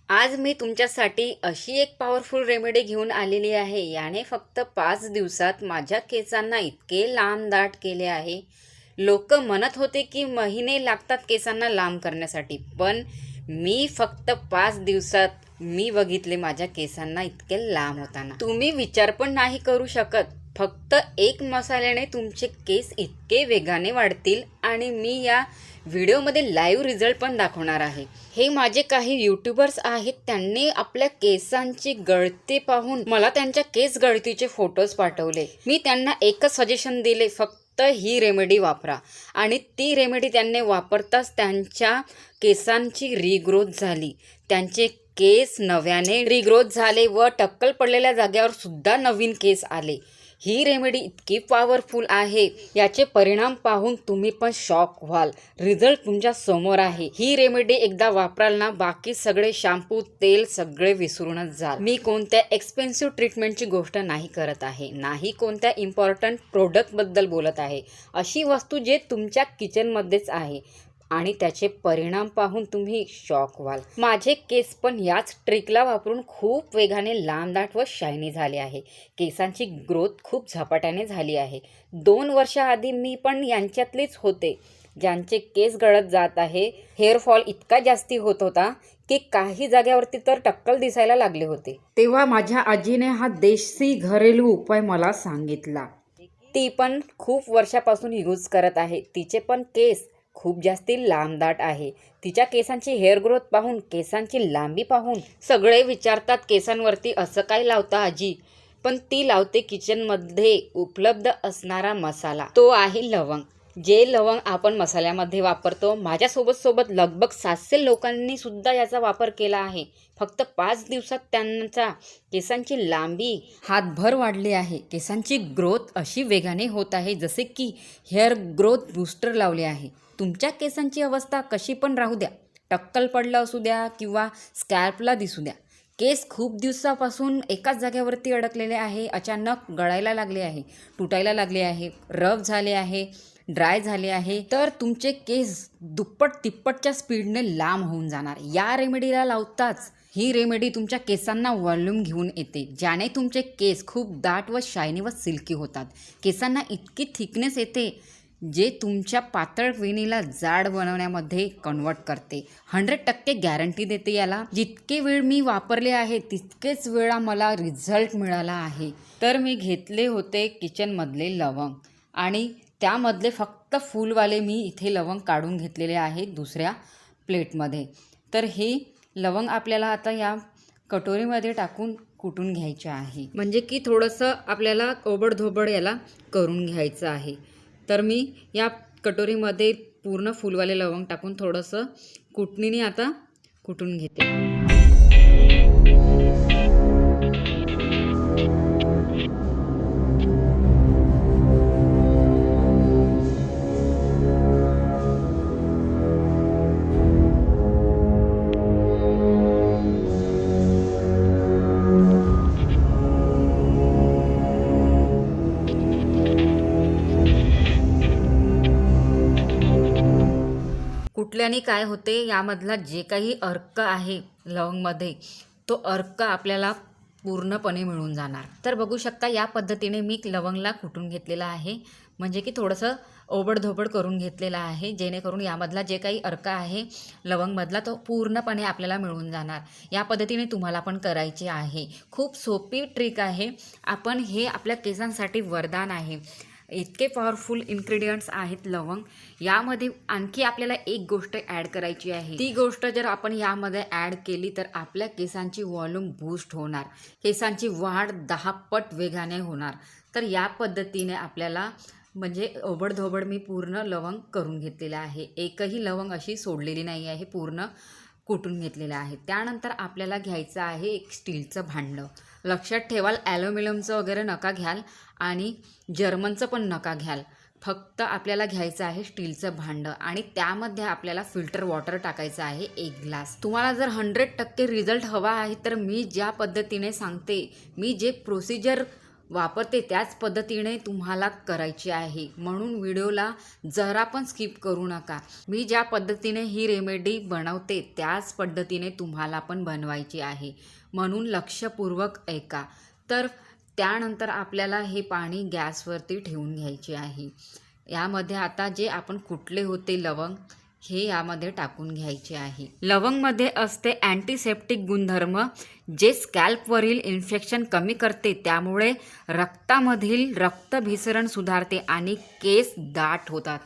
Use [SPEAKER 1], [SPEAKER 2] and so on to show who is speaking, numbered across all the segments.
[SPEAKER 1] आज मी तुमच्यासाठी अशी एक पॉवरफुल रेमेडी घेऊन आलेली आहे। याने फक्त 5 दिवसात माझ्या केसांना इतके लांब दाट केले आहे। लोक म्हणत होते की महिने लागतात केसांना लांब करण्यासाठी, पण मी फक्त 5 दिवसात मी बघितले माझ्या केसांना इतके लांब होताना। तुम्ही विचार पण नाही करू शकत, फक्त एक मसाल्याने तुमचे केस इतके वेगाने वाढतील। आणि मी या व्हिडिओमध्ये लाईव्ह रिझल्ट पण दाखवणार आहे। हे माझे काही यूट्यूबर्स आहेत, त्यांनी आपल्या केसांची गळती पाहून मला त्यांच्या केस गळतीचे फोटोज पाठवले। मी त्यांना एकच सजेशन दिले, फक्त ही रेमेडी वापरा। आणि ती रेमेडी त्यांनी वापरताच त्यांच्या केसांची रिग्रोथ झाली। त्यांचे केस नव्याने रिग्रोथ झाले व टक्कल पडलेल्या जागेवर सुद्धा नवीन केस आले। ही रेमेडी इतकी पॉवरफुल आहे, याचे परिणाम पाहून तुम्ही पण शॉक व्हाल। रिझल्ट तुमच्या समोर आहे। ही रेमेडी एकदा वापराल ना, बाकी सगळे शॅम्पू तेल सगळे विसरूनच जाल। मी कोणत्या एक्सपेन्सिव्ह ट्रीटमेंटची गोष्ट नाही करत आहे, नाही कोणत्या इम्पॉर्टंट प्रोडक्टबद्दल बोलत आहे। अशी वस्तू जे तुमच्या किचनमध्येच आहे आणि त्याचे परिणाम पाहून तुम्ही शॉक व्हाल। माझे केस पण याच ट्रिकला वापरून खूप वेगाने लांब दाट व शायनी झाले आहे। केसांची ग्रोथ खूप झपाट्याने झाली आहे। 2 वर्षाआधी मी पण यांच्यातलेच होते, ज्यांचे केस गळत जात आहे। हेअरफॉल इतका जास्ती होत होता की काही जाग्यावरती तर टक्कल दिसायला लागले होते। तेव्हा माझ्या आजीने हा देशी घरेलू उपाय मला सांगितला। ती पण खूप वर्षापासून यूज करत आहे। तिचे पण केस खूप जास्ती लांब दाट आहे। तिच्या केसांची हेअर ग्रोथ पाहून, केसांची लांबी पाहून सगळे विचारतात केसांवरती असं काय लावता आजी, पण ती लावते किचनमध्ये उपलब्ध असणारा मसाला, तो आहे लवंग। जे लवंग आपण मसाल्यामध्ये वापरतो, माझ्यासोबत लगभग 700 लोकांनी सुद्धा याचा वापर केला आहे। फक्त 5 दिवसात त्यांच्या केसांची लांबी हातभर वाढली आहे। केसांची ग्रोथ अशी वेगाने होत आहे जसे की हेअर ग्रोथ बूस्टर लावले आहे। तुमच्या केसांची अवस्था कशी पण राहू द्या, टक्कल पडलं असू द्या किंवा स्कॅल्पला दिसू द्या, केस खूप दिवसापासून एकाच जागेवरती अडकलेले आहे, अचानक गळायला लागले आहे, तुटायला लागले आहे, रफ झाले आहे, ड्राय झाले आहे, तर तुमचे केस दुप्पट तिप्पटच्या स्पीडने लांब होऊन जाणार। या रेमेडीला लावताच ही रेमेडी तुमच्या केसांना व्हॉल्यूम घेऊन येते, ज्याने तुमचे केस खूप दाट व शायनी व सिल्की होतात। केसांना इतकी थिकनेस येते जे तुमच्या पातळ वेणीला जाड बनवण्यामध्ये कन्वर्ट करते। 100% गॅरंटी देते याला। जितके वेळ मी वापरले आहे तितकेच वेळा मला रिझल्ट मिळाला आहे। तर मी घेतले होते किचनमधले लवंग आणि त्यामधले फक्त फूलवाले मी इथे लवंग काढून घेतलेले आहे दुसऱ्या प्लेटमध्ये। तर हे लवंग आपल्याला आता या कटोरीमध्ये टाकून कुटून घ्यायचे आहे, म्हणजे की थोडंसं आपल्याला ओबडधोबड याला करून घ्यायचं आहे। तर मी या कटोरीमध्ये पूर्ण फुलवाले लवंग टाकून थोडंसं कुटणीने आता कुटून घेते। कुटल्याने काय होते, यामधला जे काही अर्क आहे लवंगमध्ये, तो अर्क आपल्याला पूर्णपणे मिळून जाणार। तर बघू शकता या पद्धतीने मी लवंगला कुटून घेतलेला आहे, म्हणजे की थोडंसं ओबडधोबड करून घेतलेला आहे, जेणेकरून यामधला जे काही अर्क आहे लवंगमधला तो पूर्णपणे आपल्याला मिळून जाणार। या पद्धतीने तुम्हाला पण करायचे आहे। खूप सोपी ट्रिक आहे, आपण हे आपल्या केसांसाठी वरदान आहे। इतके पॉवरफुल इन्ग्रेडियंट्स आहेत लवंग। यामध्ये आणखी आपल्याला एक गोष्ट ॲड करायची आहे। ती गोष्ट जर आपण यामध्ये ॲड केली तर आपल्या केसांची व्हॉल्यूम बूस्ट होणार, केसांची वाढ 10 पट वेगाने होणार। तर या पद्धतीने आपल्याला म्हणजे ओबडधोबड मी पूर्ण लवंग करून घेतलेलं आहे, एकही लवंग अशी सोडलेली नाही आहे, पूर्ण कुटून घेतलेलं आहे। त्यानंतर आपल्याला घ्यायचं आहे एक स्टीलचं भांडं। लक्षात ठेवाल, ॲल्युमिनियमचं वगैरे नका घ्याल आणि जर्मनचं पण नका घ्याल, फक्त आपल्याला घ्यायचं आहे स्टीलचं भांडं आणि त्यामध्ये आपल्याला फिल्टर वॉटर टाकायचं आहे 1 ग्लास। तुम्हाला जर 100% रिझल्ट हवा आहे तर मी ज्या पद्धतीने सांगते, मी जे प्रोसिजर वापरते त्याच पद्धतीने तुम्हाला करायची आहे, म्हणून व्हिडिओला जरा पण स्किप करू नका. मी ज्या पद्धतीने ही रेमेडी बनवते त्याच पद्धतीने तुम्हाला पण बनवायची आहे, म्हणून लक्षपूर्वक ऐका. तर त्यानंतर आपल्याला हे पाणी गॅसवरती ठेवून घ्यायचे आहे. यामध्ये आता जे आपण कुटले होते लवंग हे यामध्ये टाकून घ्यायचे आहे. लवंगमध्ये असते अँटीसेप्टिक गुणधर्म, जे स्कॅल्पवरील इन्फेक्शन कमी करते, त्यामुळे रक्तामधील रक्तभिसरण सुधारते आणि केस दाट होतात.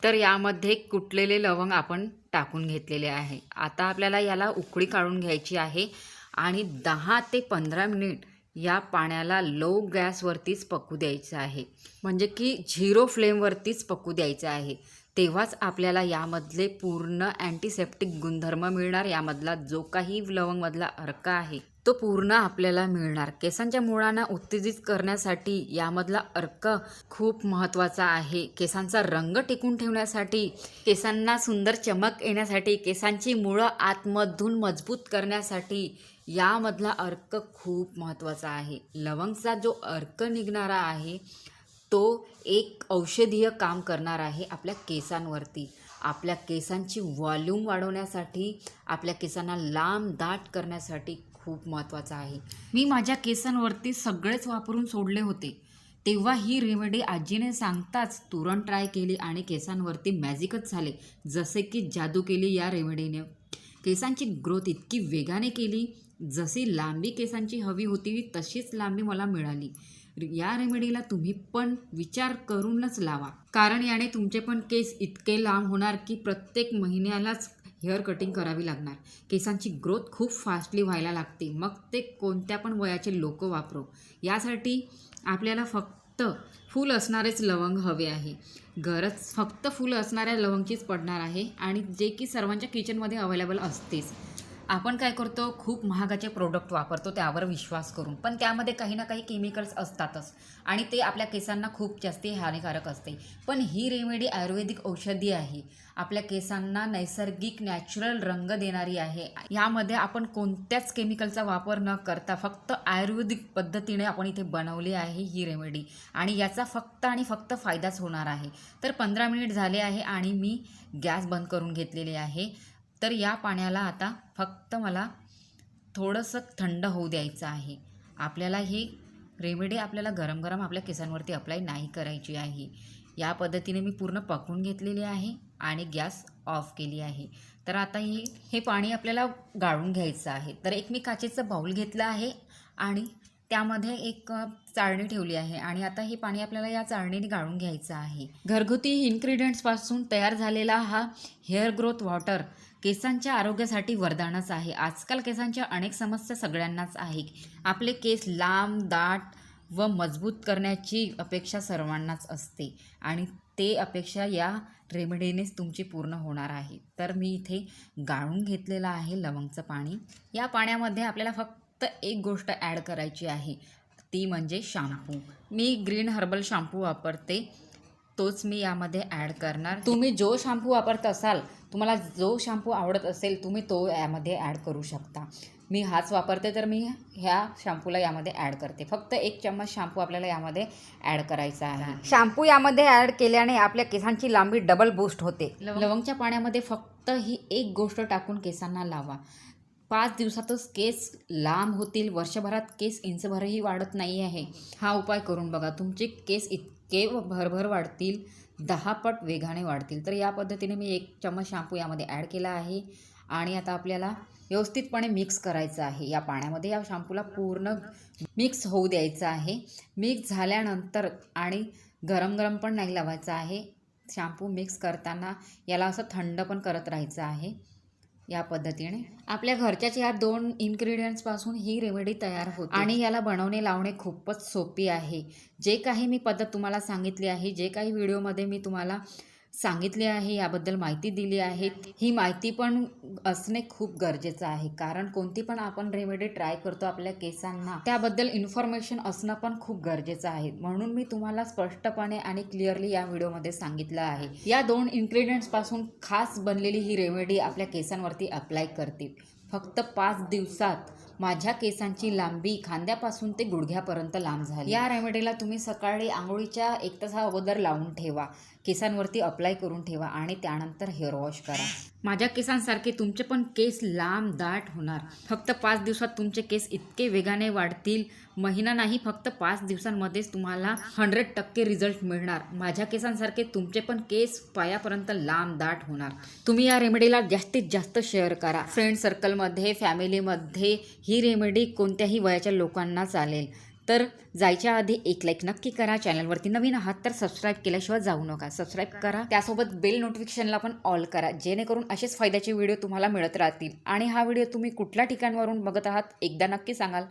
[SPEAKER 1] तर यामध्ये कुटलेले लवंग आपण टाकून घेतलेले आहे. आता आपल्याला याला उकळी काढून घ्यायची आहे आणि 10 ते 15 मिनिट या पाण्याला लो गॅसवरतीच पकू द्यायचं आहे, म्हणजे की 0 फ्लेमवरतीच पकू द्यायचं आहे. तेव्हाच आपल्याला यामधले पूर्ण अँटीसेप्टिक गुणधर्म मिळणार. यामधला जो काही लवंगमधला अर्क आहे तो पूर्ण आपल्याला मिळणार. केसांच्या मुळांना उत्तेजित करण्यासाठी यामधला अर्क खूप महत्त्वाचा आहे. केसांचा रंग टिकून ठेवण्यासाठी, केसांना सुंदर चमक येण्यासाठी, केसांची मुळं आतमधून मजबूत करण्यासाठी यामधला अर्क खूप महत्त्वाचा आहे. लवंगचा जो अर्क निघणारा आहे तो एक औषधीय काम करणार आहे आपल्या केसांवरती. आपल्या केसांची व्हॉल्यूम वाढवण्यासाठी, आपल्या केसांना लांब दाट करण्यासाठी खूप महत्त्वाचा आहे. मी माझ्या केसांवरती सगळेच वापरून सोडले होते, तेव्हा ही रेमेडी आजीने सांगताच तुरंत ट्राय केली आणि केसांवरती मॅजिकच झाले. जसे की जादू केली या रेमेडीने. केसांची ग्रोथ इतकी वेगाने केली, जशी लांबी केसांची हवी होती तशीच लांबी मला मिळाली. या रेमेडीला तुम्ही पण विचार करूनच लावा, कारण याने तुमचे पण केस इतके लांब होणार की प्रत्येक महिन्यालाच हेअर कटिंग करावी लागणार. केसांची ग्रोथ खूप फास्टली व्हायला लागते, मग ते कोणत्या पण वयाचे लोक वापरो. यासाठी आपल्याला फक्त फूल असणारेच लवंग हवे आहे. गरज फक्त फूल असणाऱ्या लवंगचीच पडणार आहे आणि जे की सर्वांच्या किचनमध्ये अवेलेबल असतेच. आपण काय करतो, खूप महागाचे प्रोडक्ट वापरतो त्यावर विश्वास करून, पण त्यामध्ये काही ना काही केमिकल्स असतातच आणि ते आपल्या केसांना खूप जास्त हानिकारक असते. पण ही रेमेडी आयुर्वेदिक औषधी आहे, आपल्या केसांना नैसर्गिक नॅचरल रंग देणारी आहे. यामध्ये आपण कोणत्याच केमिकलचा वापर न करता फक्त आयुर्वेदिक पद्धतीने आपण इथे बनवली आहे ही रेमेडी आणि याचा फक्त आणि फक्त फायदाच होणार आहे. तर 15 मिनिट झाले आहे आणि मी गॅस बंद करून घेतलेले आहे. तर या पाण्याला आता फक्त मला थोडंसं थंड होऊ द्यायचं आहे. आपल्याला ही रेमेडी आपल्याला गरम गरम आपल्या केसांवरती अप्लाय नाही करायची आहे. या पद्धतीने मी पूर्ण पकवून घेतलेली आहे आणि गॅस ऑफ केली आहे. तर आता हे पाणी आपल्याला गाळून घ्यायचं आहे. तर एक मी काचेचं बाऊल घेतलं आहे आणि त्यामध्ये एक चाळणी ठेवली आहे आणि आता हे पाणी आपल्याला या चाळणीने गाळून घ्यायचं आहे. घरगुती इन्ग्रेडियंट्सपासून तयार झालेला हा हेअर ग्रोथ वॉटर केसांच्या आरोग्यासाठी वरदानच आहे. आजकाल केसांच्या अनेक समस्या सगळ्यांनाच आहे. आपले केस लांब, दाट व मजबूत करण्याची अपेक्षा सर्वांनाच असते आणि ते अपेक्षा या रेमेडीनेच तुमची पूर्ण होणार आहे. तर मी इथे गाळून घेतलेलं आहे लवंगचं पाणी. या पाण्यामध्ये आपल्याला फक्त एक गोष्ट ॲड करायची आहे, ती म्हणजे शॅम्पू. मी ग्रीन हर्बल शॅम्पू वापरते, तोच मी यामध्ये ॲड करणार. तुम्ही जो शॅम्पू वापरत असाल, तुम्हाला जो शॅम्पू आवडत असेल तुम्ही तो यामध्ये ॲड करू शकता. मी हाच वापरते तर मी ह्या शॅम्पूला यामध्ये ॲड करते. फक्त 1 चम्मच शॅम्पू आपल्याला यामध्ये ॲड करायचा आहे. शॅम्पू यामध्ये ॲड केल्याने आपल्या केसांची लांबी डबल बूस्ट होते. लवंगच्या पाण्यामध्ये फक्त ही एक गोष्ट टाकून केसांना लावा. 5 दिवसातच केस लांब होतील. वर्षभरात केस इंचभरही वाढत नाही आहे. हा उपाय करून बघा, तुमचे केस इतके भरभर वाढतील, 10 पट वेगाने वाढतील. तर या पद्धतीने मी 1 चम्मच शॅम्पू यामध्ये ॲड केला आहे आणि आता आपल्याला व्यवस्थितपणे मिक्स करायचं आहे. या पाण्यामध्ये या शॅम्पूला पूर्ण मिक्स होऊ द्यायचं आहे. मिक्स झाल्यानंतर आणि गरम गरम पण नाही लावायचं आहे. शॅम्पू मिक्स करताना याला असं थंड पण करत राहायचं आहे. या पद्धतीने आपल्या घरच्याच या 2 इन्ग्रेडियंट्सपासून ही रेमेडी तयार होते आणि याला बनवणे लावणे खूपच सोपी आहे. जे काही मी पद्धत तुम्हाला सांगितली आहे, जे काही व्हिडिओमध्ये मी तुम्हाला सांगितले आहे, याबद्दल माहिती दिली आहे, ही माहिती पण असणे खूप गरजेचं आहे. कारण कोणती पण आपण रेमेडी ट्राय करतो आपल्या केसांना, त्याबद्दल इन्फॉर्मेशन असणं पण खूप गरजेचं आहे. म्हणून मी तुम्हाला स्पष्टपणे आणि क्लिअरली या व्हिडिओमध्ये सांगितलं आहे. या 2 इन्ग्रेडियंट्सपासून खास बनलेली ही रेमेडी आपल्या केसांवरती अप्लाय करते. फक्त 5 दिवसात माझ्या केसांची लांबी खांद्यापासून ते गुडघ्यापर्यंत लांब झाली। या रेमेडीला तुम्ही सकाळी आंघोळीच्या 1 तास अगोदर लावून ठेवा, केसांवरती अप्लाय करून ठेवा आणि त्यानंतर हेअर वॉश करा। माझ्या केसांसारखे तुमचे पण केस लांब दाट होणार। फक्त 5 दिवसात तुमचे केस इतके वेगाने वाढतील, महिना नाही फक्त 5 दिवसांमध्येच तुम्हाला 100% रिझल्ट मिळणार। माझ्या केसांसारखे तुमचे पण केस पायापर्यंत लांब दाट होणार। तुम्ही या रेमेडीला जास्तीत जास्त शेअर करा, फ्रेंड सर्कलमध्ये, फॅमिलीमध्ये। ही रेमेडी कोणत्याही वयाच्या लोकांना चालेल। तर जायच्या आधी एक लाईक नक्की करा। चॅनलवरती नवीन आहात तर सबस्क्राईब केल्याशिवाय जाऊ नका, सबस्क्राईब करा। त्यासोबत बेल नोटिफिकेशनला पण ऑल करा, जेणेकरून असेच फायद्याचे व्हिडिओ तुम्हाला मिळत राहतील। आणि हा व्हिडिओ तुम्ही कुठल्या ठिकाणावरून बघत आहात एकदा नक्की सांगाल